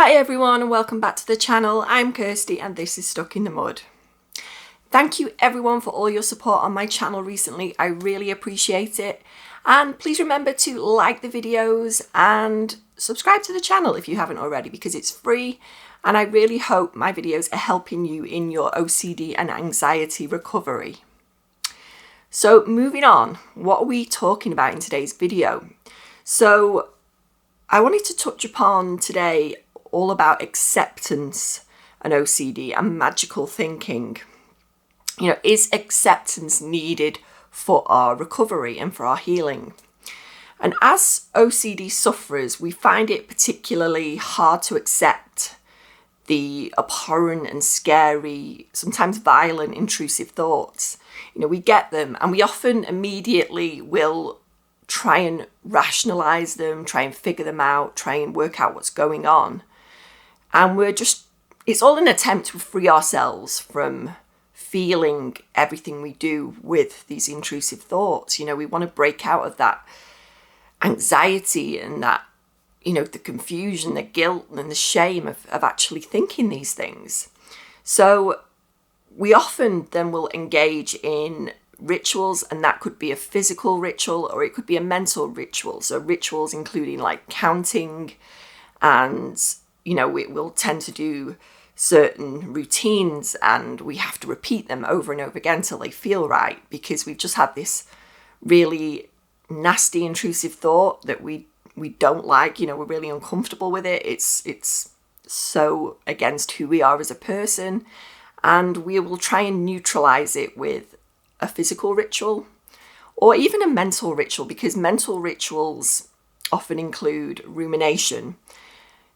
Hi everyone and welcome back to the channel. I'm Kirsty and this is Stuck in the Mud. Thank you everyone for all your support on my channel recently. I really appreciate it. And please remember to like the videos and subscribe to the channel if you haven't already because it's free. And I really hope my videos are helping you in your OCD and anxiety recovery. So moving on, what are we talking about in today's video? So I wanted to touch upon today all about acceptance and OCD and magical thinking. You know, is acceptance needed for our recovery and for our healing? And as OCD sufferers, we find it particularly hard to accept the abhorrent and scary, sometimes violent, intrusive thoughts. You know, we get them and we often immediately will try and rationalize them, try and figure them out, try and work out what's going on. And it's all an attempt to free ourselves from feeling everything we do with these intrusive thoughts. You know, we want to break out of that anxiety and that, you know, the confusion, the guilt and the shame of actually thinking these things. So we often then will engage in rituals, and that could be a physical ritual or it could be a mental ritual. So rituals including like counting, and you know, we will tend to do certain routines and we have to repeat them over and over again till they feel right, because we've just had this really nasty intrusive thought that we don't like. You know, we're really uncomfortable with it. It's so against who we are as a person, and we will try and neutralize it with a physical ritual or even a mental ritual, because mental rituals often include rumination.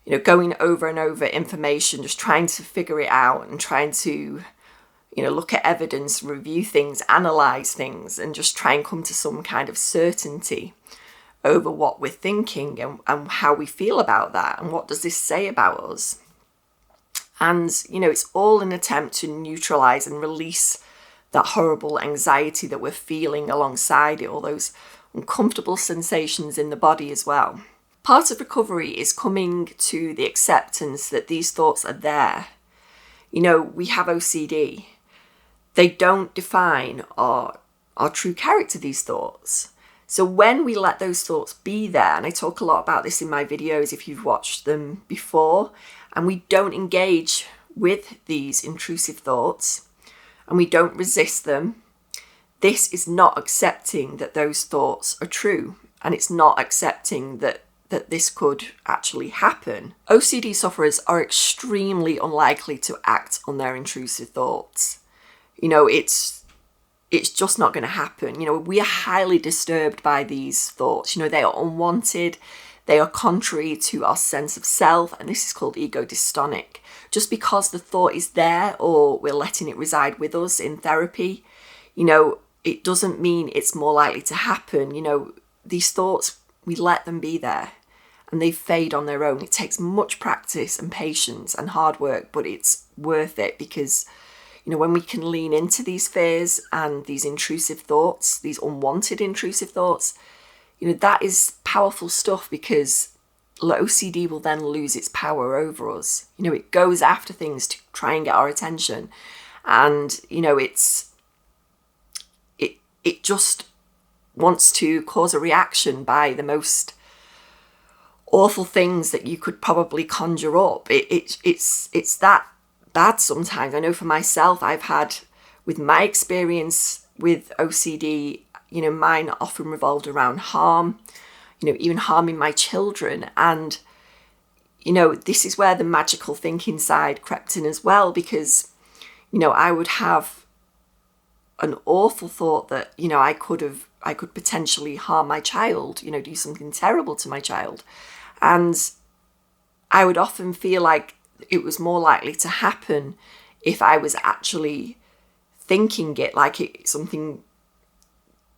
You know, going over and over information, just trying to figure it out and trying to, you know, look at evidence, review things, analyze things, and just try and come to some kind of certainty over what we're thinking and how we feel about that and what does this say about us. And, you know, it's all an attempt to neutralize and release that horrible anxiety that we're feeling alongside it, all those uncomfortable sensations in the body as well. Part of recovery is coming to the acceptance that these thoughts are there. You know, we have OCD. They don't define our true character, these thoughts. So when we let those thoughts be there, and I talk a lot about this in my videos if you've watched them before, and we don't engage with these intrusive thoughts and we don't resist them, this is not accepting that those thoughts are true, and it's not accepting that this could actually happen. OCD sufferers are extremely unlikely to act on their intrusive thoughts. You know, it's just not going to happen. You know, we are highly disturbed by these thoughts. You know, they are unwanted. They are contrary to our sense of self, and this is called ego dystonic. Just because the thought is there or we're letting it reside with us in therapy, you know, it doesn't mean it's more likely to happen. You know, these thoughts, we let them be there and they fade on their own. It takes much practice and patience and hard work, but it's worth it because, you know, when we can lean into these fears and these intrusive thoughts, these unwanted intrusive thoughts, you know, that is powerful stuff, because OCD will then lose its power over us. You know, it goes after things to try and get our attention. And, you know, it just wants to cause a reaction by the most awful things that you could probably conjure up. It's that bad sometimes. I know for myself, I've had, with my experience with OCD, you know, mine often revolved around harm, you know, even harming my children. And, you know, this is where the magical thinking side crept in as well, because, you know, I would have an awful thought that, you know, I could potentially harm my child, you know, do something terrible to my child. And I would often feel like it was more likely to happen if I was actually thinking it, like something,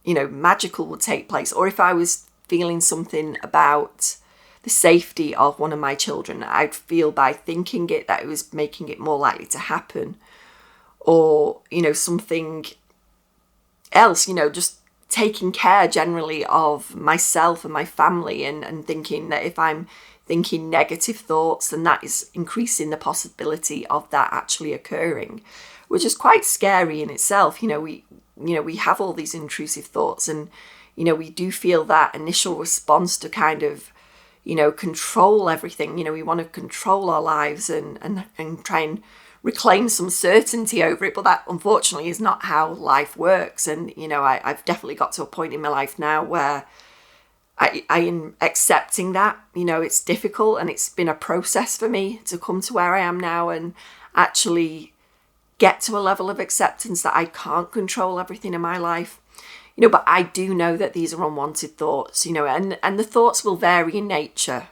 you know, magical would take place, or if I was feeling something about the safety of one of my children, I'd feel by thinking it that it was making it more likely to happen, or, you know, something else, you know, just taking care generally of myself and my family, and thinking that if I'm thinking negative thoughts, then that is increasing the possibility of that actually occurring, which is quite scary in itself. We have all these intrusive thoughts, and we do feel that initial response to kind of control everything. We want to control our lives and try and reclaim some certainty over it, but that unfortunately is not how life works. And I've definitely got to a point in my life now where I am accepting that. It's difficult, and it's been a process for me to come to where I am now and actually get to a level of acceptance that I can't control everything in my life. But I do know that these are unwanted thoughts, and the thoughts will vary in nature,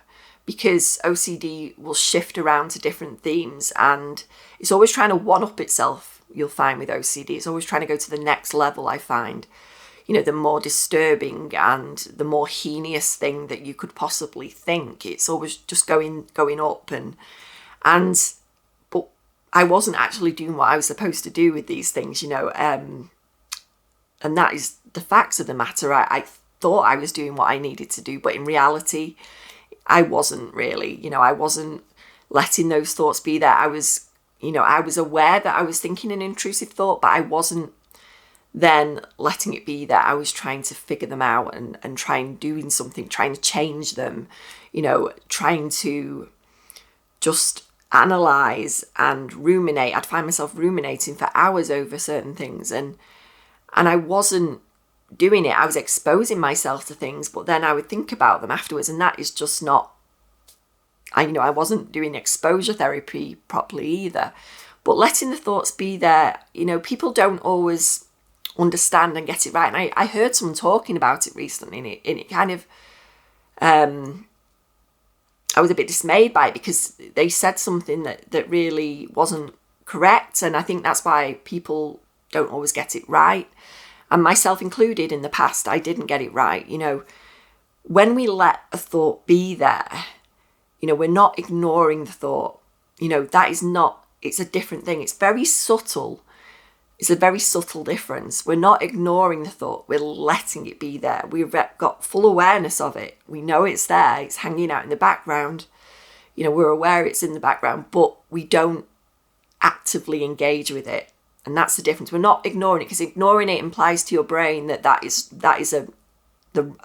because OCD will shift around to different themes, and it's always trying to one-up itself. You'll find with OCD, it's always trying to go to the next level. I find, the more disturbing and the more heinous thing that you could possibly think, it's always just going up, and but I wasn't actually doing what I was supposed to do with these things, and that is the facts of the matter. I thought I was doing what I needed to do, but in reality, I wasn't really. I wasn't letting those thoughts be there. I was aware that I was thinking an intrusive thought, but I wasn't then letting it be there. I was trying to figure them out and trying doing something, trying to change them, trying to just analyze and ruminate. I'd find myself ruminating for hours over certain things, and I wasn't doing it. I was exposing myself to things, but then I would think about them afterwards, and that is just not, I wasn't doing exposure therapy properly either. But letting the thoughts be there, people don't always understand and get it right. And I heard someone talking about it recently, and it kind of, I was a bit dismayed by it, because they said something that really wasn't correct. And I think that's why people don't always get it right. And myself included, in the past, I didn't get it right. When we let a thought be there, we're not ignoring the thought. That is not, it's a different thing. It's very subtle. It's a very subtle difference. We're not ignoring the thought. We're letting it be there. We've got full awareness of it. We know it's there. It's hanging out in the background. We're aware it's in the background, but we don't actively engage with it. And that's the difference. We're not ignoring it, because ignoring it implies to your brain that is a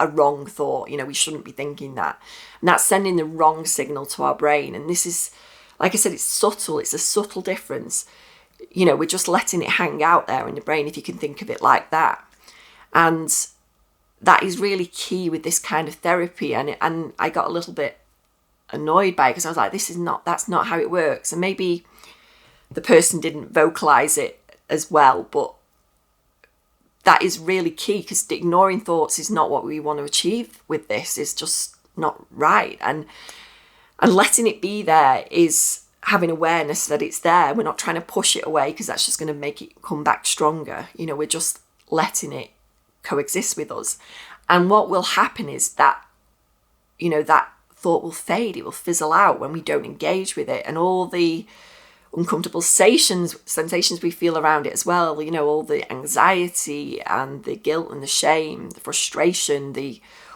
wrong thought. We shouldn't be thinking that. And that's sending the wrong signal to our brain. And this is, like I said, it's subtle. It's a subtle difference. We're just letting it hang out there in the brain, if you can think of it like that. And that is really key with this kind of therapy. And I got a little bit annoyed by it, because I was like, that's not how it works. And maybe the person didn't vocalize it as well, but that is really key, because ignoring thoughts is not what we want to achieve with this. It's just not right. And letting it be there is having awareness that it's there. We're not trying to push it away, because that's just going to make it come back stronger. We're just letting it coexist with us. And what will happen is that, that thought will fade. It will fizzle out when we don't engage with it. And all the uncomfortable sensations we feel around it as well, all the anxiety and the guilt and the shame, the frustration,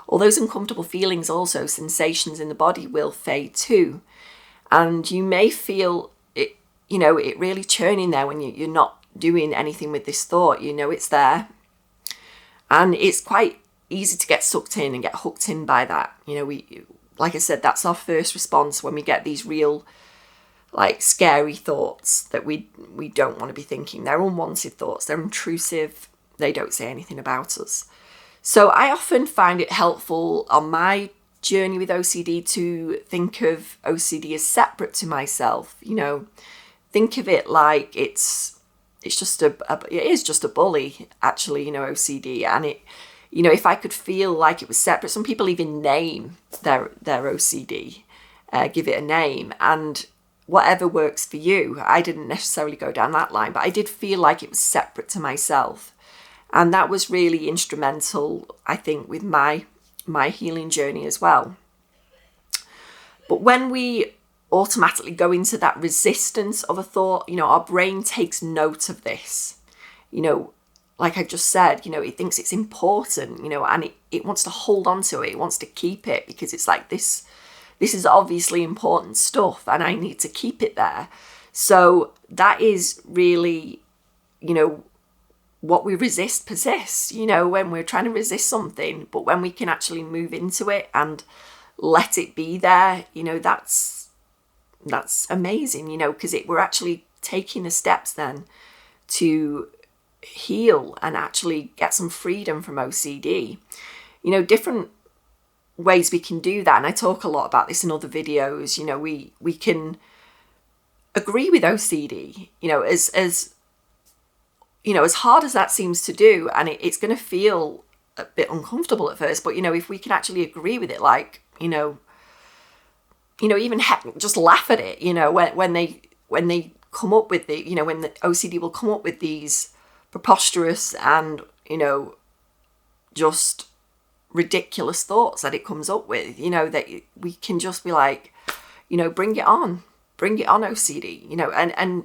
all those uncomfortable feelings, also sensations in the body, will fade too. And you may feel it, it really churning there when you're not doing anything with this thought. It's there. And it's quite easy to get sucked in and get hooked in by that. Like I said, that's our first response when we get these real, scary thoughts that we don't want to be thinking. They're unwanted thoughts. They're intrusive. They don't say anything about us. So I often find it helpful on my journey with OCD to think of OCD as separate to myself. Think of it like it is just a bully, actually, OCD. And it, if I could feel like it was separate, some people even name their OCD, give it a name, and whatever works for you. I didn't necessarily go down that line, but I did feel like it was separate to myself. And that was really instrumental, I think, with my healing journey as well. But when we automatically go into that resistance of a thought, our brain takes note of this. Like I just said, it thinks it's important, and it wants to hold on to it. It wants to keep it, because it's like this this is obviously important stuff and I need to keep it there. So that is really, you know, what we resist persists, you know, when we're trying to resist something, but when we can actually move into it and let it be there, you know, that's amazing, you know, because we're actually taking the steps then to heal and actually get some freedom from OCD. You know, different ways we can do that, and I talk a lot about this in other videos. You know, we can agree with OCD, you know, as you know, as hard as that seems to do, and it's going to feel a bit uncomfortable at first, but, you know, if we can actually agree with it, like, you know, even just laugh at it, you know, when they come up with the, you know, when the OCD will come up with these preposterous and, you know, just ridiculous thoughts that it comes up with, you know, that we can just be like, you know, bring it on OCD, you know, and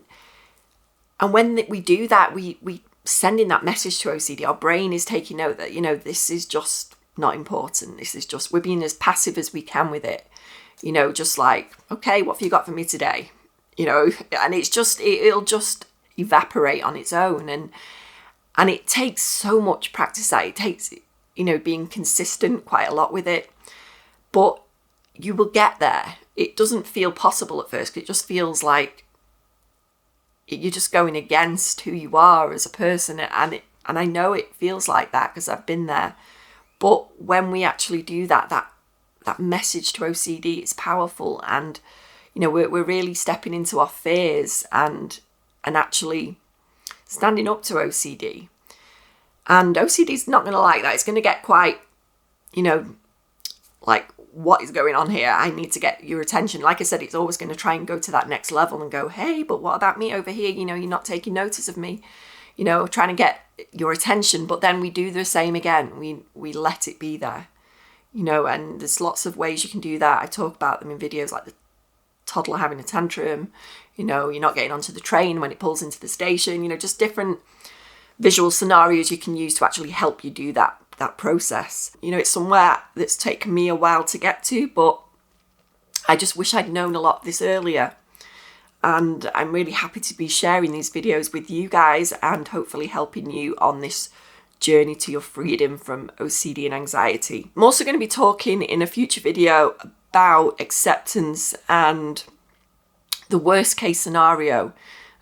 when we do that, we sending that message to OCD. Our brain is taking note that, you know, this is just not important. This is just, we're being as passive as we can with it, you know, just like, okay, what have you got for me today? You know, and it's just, it'll just evaporate on its own. And it takes so much practice that it takes, you know, being consistent quite a lot with it, but you will get there. It doesn't feel possible at first, 'cause it just feels like you're just going against who you are as a person. And I know it feels like that because I've been there. But when we actually do that message to OCD is powerful. And, you know, we're really stepping into our fears and actually standing up to OCD. And OCD's not going to like that. It's going to get quite, you know, like, what is going on here? I need to get your attention. Like I said, it's always going to try and go to that next level and go, hey, but what about me over here? You know, you're not taking notice of me, you know, trying to get your attention. But then we do the same again. We let it be there, you know, and there's lots of ways you can do that. I talk about them in videos like the toddler having a tantrum, you know, you're not getting onto the train when it pulls into the station, you know, just different visual scenarios you can use to actually help you do that process. You know, it's somewhere that's taken me a while to get to, but I just wish I'd known a lot of this earlier. And I'm really happy to be sharing these videos with you guys and hopefully helping you on this journey to your freedom from OCD and anxiety. I'm also going to be talking in a future video about acceptance and the worst case scenario.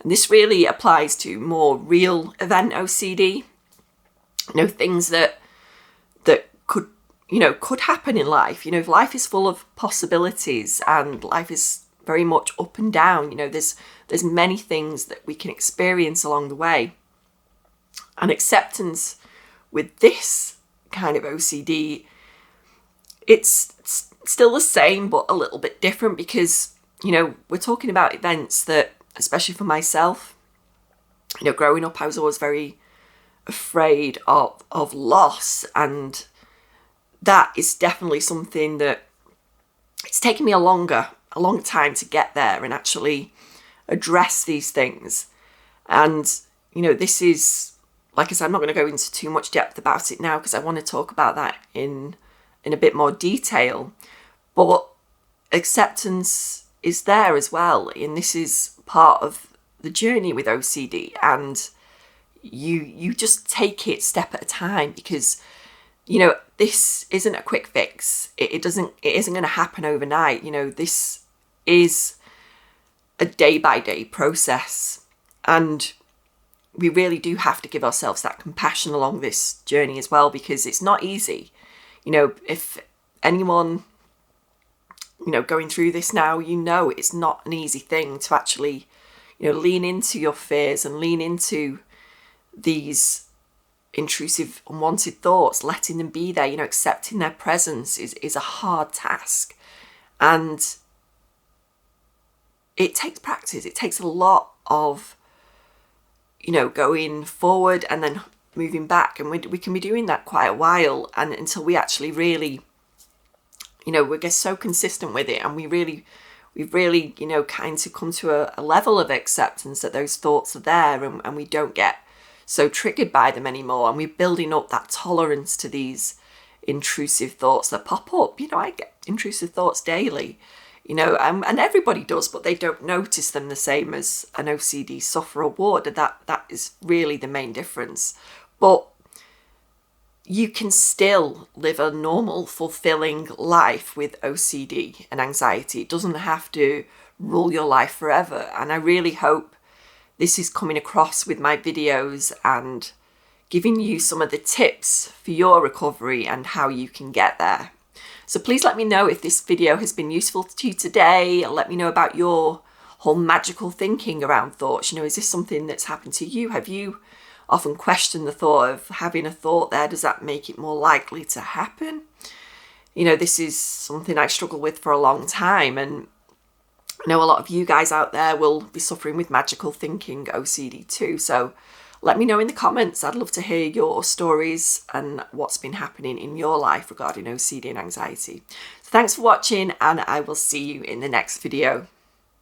And this really applies to more real event OCD, you know, things that could, you know, could happen in life. You know, if life is full of possibilities and life is very much up and down, you know, there's many things that we can experience along the way. And acceptance with this kind of OCD, it's still the same, but a little bit different because, you know, we're talking about events that, especially for myself, you know, growing up, I was always very afraid of loss, and that is definitely something that it's taken me a long time to get there and actually address these things. And, you know, this is, like I said, I'm not going to go into too much depth about it now because I want to talk about that in a bit more detail. But acceptance is there as well, and this is part of the journey with OCD. And you just take it step at a time because, you know, this isn't a quick fix. It isn't going to happen overnight. You know, this is a day-by-day process, and we really do have to give ourselves that compassion along this journey as well, because it's not easy. You know, if anyone, you know, going through this now, you know, it's not an easy thing to actually, you know, lean into your fears and lean into these intrusive, unwanted thoughts, letting them be there, you know, accepting their presence is a hard task. And it takes practice. It takes a lot of, you know, going forward and then moving back. And we can be doing that quite a while, and until we actually really, you know, we get so consistent with it, and we've really, you know, kind of come to a level of acceptance that those thoughts are there, and we don't get so triggered by them anymore, and we're building up that tolerance to these intrusive thoughts that pop up. You know, I get intrusive thoughts daily, you know, and everybody does, but they don't notice them the same as an OCD sufferer would. And that is really the main difference. But you can still live a normal, fulfilling life with OCD and anxiety. It doesn't have to rule your life forever. And I really hope this is coming across with my videos and giving you some of the tips for your recovery and how you can get there. So please let me know if this video has been useful to you today. Let me know about your whole magical thinking around thoughts. You know, is this something that's happened to you? Have you often questioned the thought of having a thought there? Does that make it more likely to happen? You know, this is something I struggle with for a long time, and I know a lot of you guys out there will be suffering with magical thinking OCD too. So let me know in the comments. I'd love to hear your stories and what's been happening in your life regarding OCD and anxiety. So thanks for watching, and I will see you in the next video.